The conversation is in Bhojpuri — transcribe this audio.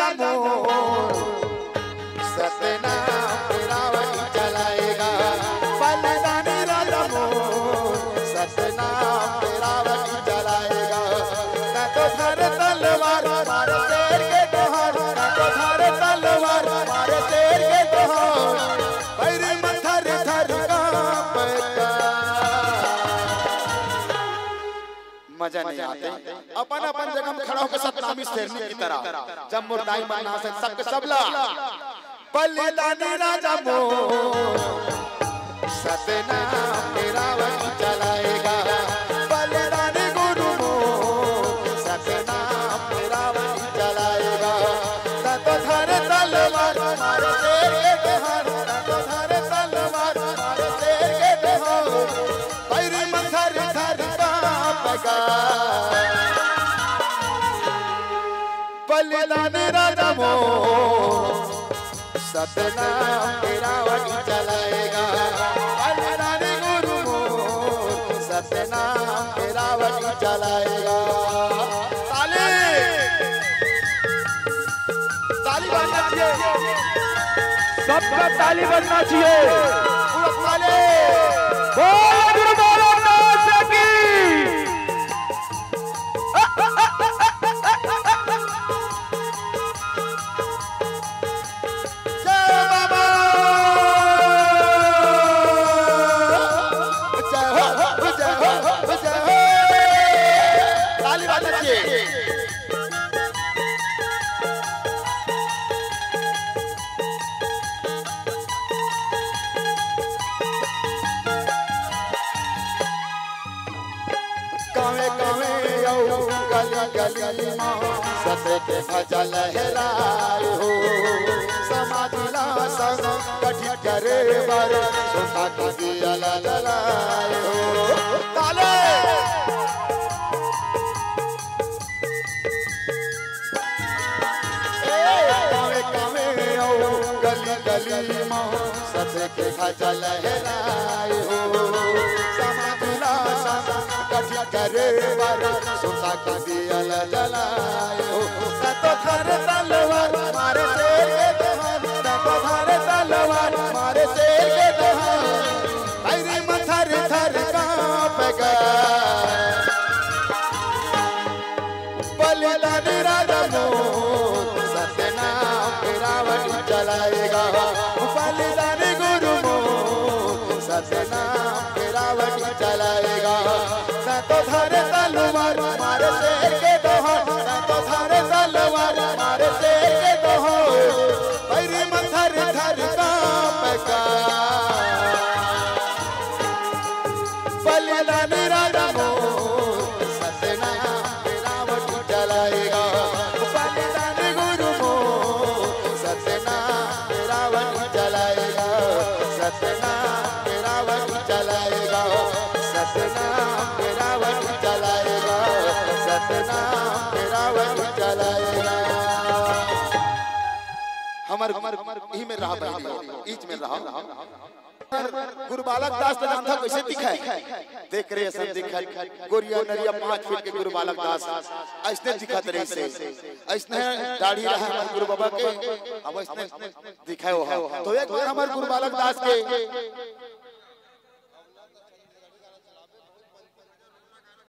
राजा मोर सतनाम रावण चलाएगा। बलिदानी राजा मोर सतनाम रावण चलाएगा। न तो धर तलवार मारे शेर के दोहार, न तो धर तलवार मारे शेर के दोहार। पैर में थर थर कांपता। मजा नहीं आते अपन अपन जगह में खड़ा होकर सतनामी शेरनी की तरह जब मुर्दाई माना से सबके सबला। बलिदानी राजा मोर सतनाम रावण चलाएगा। बलिदानी गुरु मोर सतनाम रावण चलाएगा। न तो धर तलवार मारे शेर के दोहार, न तो धर तलवार मारे शेर के दोहार। पैर में थर थर कांपेगा। बलिदानी राजा मोर सतनाम रावण चलाएगा। बलिदानी गुरु मोर सतनाम रावण चलाएगा। ताली ताली बजना चाहिए, सबका ताली बजना चाहिए। ताली बोल गुरु बालक नाथ की। गली सत्य के ध्वजा लहराए हो। समाधिला संग कठी करे बर सोता का दिया जलाए हो। ताले कावे कावे आओ गली गली सत्य के ध्वजा लहराए हो। समाधिला संग कठी करे बर सोता का दिया जलाए हो। न तो धर तलवार मारे शेर के दोहार, न तो धर तलवार मारे शेर के दोहार। पैर में थर थर कांपेगा। बलिदानी राजा मोर सतनाम रावण चलाएगा। बलिदानी गुरु मोर सतनाम रावण चलाएगा। न तो धर तलवार मारे शेर के दोहार, न तो धर तलवार मारे शेर के दोहार। पैर में थर थर कांपेगा। बलिदानी राजा मोर सतनाम रावण चलाएगा। बलिदानी गुरु मोर सतनाम रावण चलाएगा। सतनाम रावण चलाएगा। सतनाम रावण चलाएगा। सतनाम रावण चलाएगा। हमर ही में रहा बीच में रहा। गुरु बालक दास तो नाम था कैसे दिखाए देख रहे सब दिखा गोरिया नरिया 5 फीट के गुरु बालक दास ऐसने दिखत रहे से ऐसने दाढ़ी रहा हमारे गुरु बाबा के अब ऐसने दिखाए हो। तो एक बार हमारे गुरु बालक दास के